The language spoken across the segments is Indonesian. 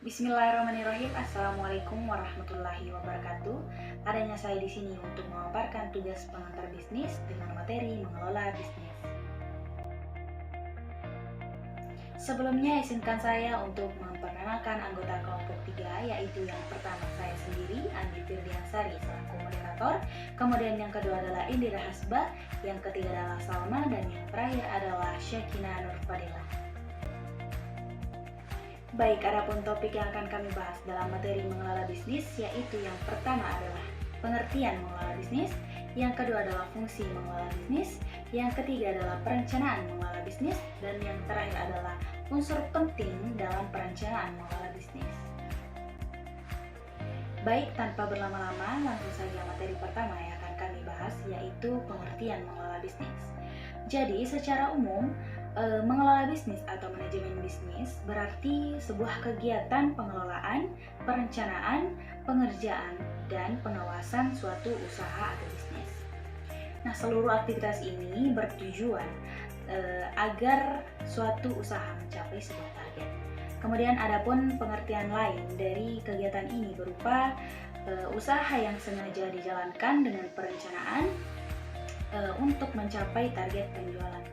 Bismillahirrahmanirrahim. Assalamualaikum warahmatullahi wabarakatuh. Adanya saya di sini untuk memaparkan tugas pengantar bisnis dengan materi mengelola bisnis. Sebelumnya izinkan saya untuk memperkenalkan anggota kelompok 3, yaitu yang pertama saya sendiri, Andi Firdiansari selaku moderator, kemudian yang kedua adalah Indira Hasbah, yang ketiga adalah Salma, dan yang terakhir adalah Syakina Nurfadilah. Baik, adapun topik yang akan kami bahas dalam materi mengelola bisnis, yaitu yang pertama adalah pengertian mengelola bisnis, yang kedua adalah fungsi mengelola bisnis, yang ketiga adalah perencanaan mengelola bisnis, dan yang terakhir adalah unsur penting dalam perencanaan mengelola bisnis. Baik, tanpa berlama-lama, langsung saja materi pertama yang akan kami bahas, yaitu pengertian mengelola bisnis. Jadi, secara umum, mengelola bisnis atau manajemen bisnis berarti sebuah kegiatan pengelolaan, perencanaan, pengerjaan, dan pengawasan suatu usaha atau bisnis. Nah, seluruh aktivitas ini bertujuan agar suatu usaha mencapai sebuah target. Kemudian adapun pengertian lain dari kegiatan ini berupa usaha yang sengaja dijalankan dengan perencanaan untuk mencapai target penjualan.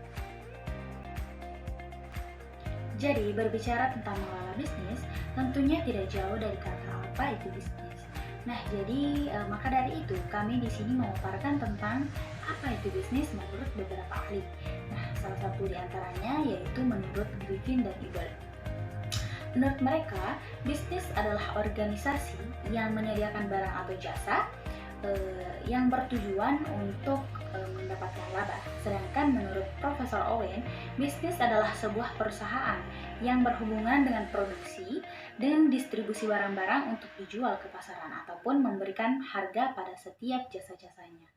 Jadi, berbicara tentang mengelola bisnis, tentunya tidak jauh dari kata apa itu bisnis. Nah, jadi maka dari itu kami di sini memaparkan tentang apa itu bisnis menurut beberapa ahli. Nah, salah satu di antaranya yaitu menurut Griffin dan Eagle. Menurut mereka, bisnis adalah organisasi yang menyediakan barang atau jasa yang bertujuan untuk mendapatkan laba. Sedangkan menurut Profesor Owen, bisnis adalah sebuah perusahaan yang berhubungan dengan produksi dan distribusi barang-barang untuk dijual ke pasaran ataupun memberikan harga pada setiap jasa-jasanya.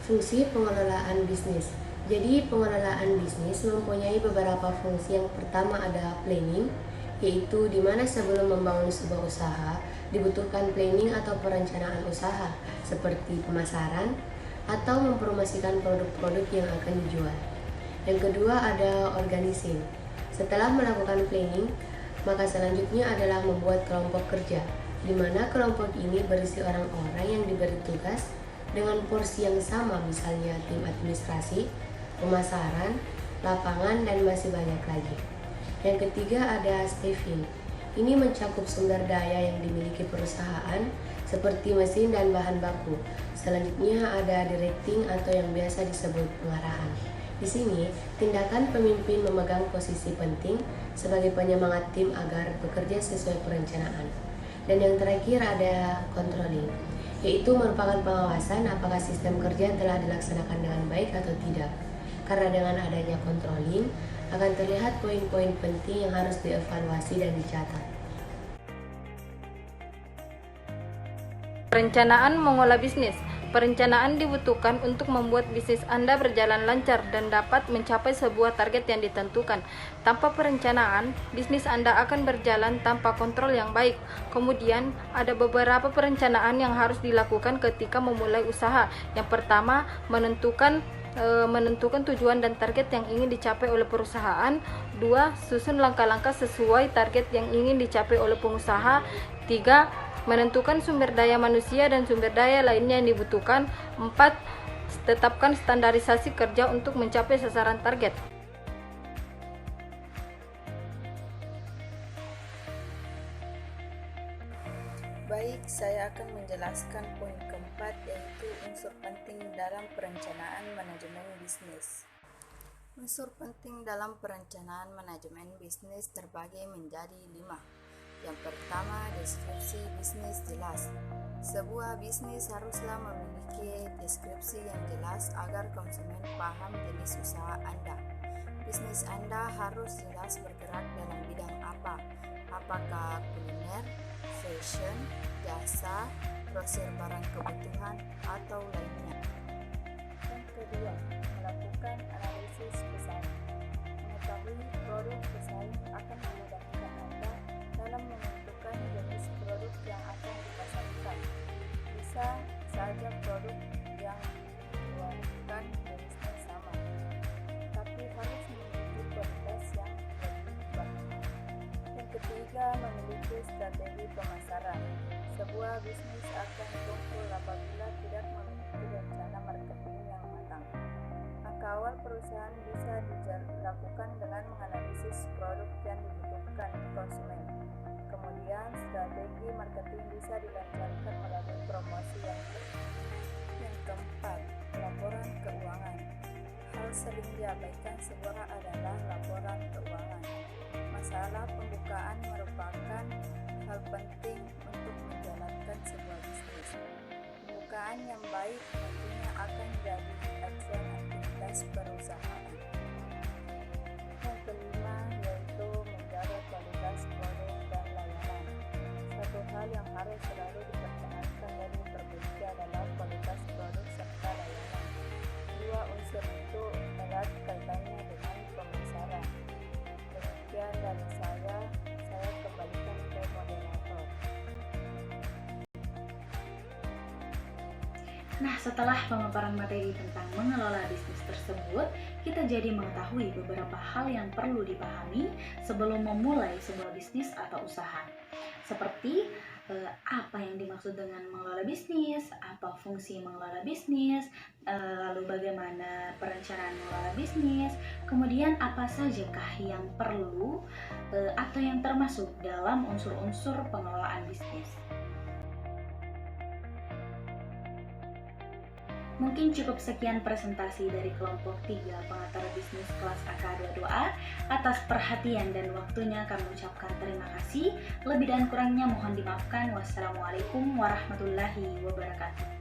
Fungsi pengelolaan bisnis. Jadi pengelolaan bisnis mempunyai beberapa fungsi. Yang pertama ada planning, yaitu di mana sebelum membangun sebuah usaha dibutuhkan planning atau perencanaan usaha seperti pemasaran atau mempromosikan produk-produk yang akan dijual. Yang kedua ada organizing. Setelah melakukan planning, maka selanjutnya adalah membuat kelompok kerja, di mana kelompok ini berisi orang-orang yang diberi tugas dengan porsi yang sama, misalnya tim administrasi, pemasaran, lapangan, dan masih banyak lagi. Yang ketiga ada staffing. Ini mencakup sumber daya yang dimiliki perusahaan seperti mesin dan bahan baku. Selanjutnya ada directing atau yang biasa disebut pengarahan. Di sini, tindakan pemimpin memegang posisi penting sebagai penyemangat tim agar bekerja sesuai perencanaan. Dan yang terakhir ada controlling, yaitu merupakan pengawasan apakah sistem kerja telah dilaksanakan dengan baik atau tidak. Karena dengan adanya controlling, akan terlihat poin-poin penting yang harus dievaluasi dan dicatat. Perencanaan mengolah bisnis. Perencanaan dibutuhkan untuk membuat bisnis Anda berjalan lancar dan dapat mencapai sebuah target yang ditentukan. Tanpa perencanaan, bisnis Anda akan berjalan tanpa kontrol yang baik. Kemudian, ada beberapa perencanaan yang harus dilakukan ketika memulai usaha. Yang pertama, menentukan tujuan dan target yang ingin dicapai oleh perusahaan. 2. Susun langkah-langkah sesuai target yang ingin dicapai oleh pengusaha. 3. Menentukan sumber daya manusia dan sumber daya lainnya yang dibutuhkan. 4. Tetapkan standarisasi kerja untuk mencapai sasaran target. Baik, saya akan menjelaskan poin keempat, yaitu unsur penting dalam perencanaan manajemen bisnis. Unsur penting dalam perencanaan manajemen bisnis terbagi menjadi 5. Yang pertama, deskripsi bisnis jelas. Sebuah bisnis haruslah memiliki deskripsi yang jelas agar konsumen paham jenis usaha Anda. Bisnis Anda harus jelas bergerak dalam bidang apa, apakah kuliner, fashion, jasa, grosir barang kebutuhan, atau lainnya. Yang kedua, melakukan analisis pesaing. Mengetahui produk pesaing akan memudahkan Anda dalam menentukan jenis produk yang akan dipasarkan. Bisa saja produk yang dikeluarkan jenisnya sama, tapi harus memiliki kualitas yang lebih baik. Ketiga, memiliki strategi pemasaran. Sebuah bisnis akan tumbuh apabila tidak memiliki rencana marketing yang matang. Langkah awal perusahaan bisa dilakukan dengan menganalisis produk yang dibutuhkan konsumen. Kemudian, strategi marketing bisa dilancarkan melalui promosi yang keempat, laporan keuangan. Hal sering diabaikan sebuah adalah laporan keuangan. Masalah pembukaan merupakan hal penting untuk menjalankan sebuah bisnis. Pembukaan yang baik tentunya akan jadi acuan aktivitas perusahaan. Yang kelima yaitu menjaga kualitas produk dan layanan. Satu hal yang harus selalu dipertahankan dan diperbaiki adalah kualitas produk serta layanan. Dua unsur itu erat kaitannya dengan pemasaran. Demikian dari saya kembalikan ke moderator. Nah, setelah pemaparan materi tentang mengelola bisnis tersebut, kita jadi mengetahui beberapa hal yang perlu dipahami sebelum memulai sebuah bisnis atau usaha. Seperti apa yang dimaksud dengan mengelola bisnis, apa fungsi mengelola bisnis, lalu bagaimana perencanaan mengelola bisnis, kemudian apa sajakah yang perlu atau yang termasuk dalam unsur-unsur pengelolaan bisnis. Mungkin cukup sekian presentasi dari kelompok 3 pengatur bisnis kelas AK22A. Atas perhatian dan waktunya kami ucapkan terima kasih. Lebih dan kurangnya mohon dimaafkan. Wassalamualaikum warahmatullahi wabarakatuh.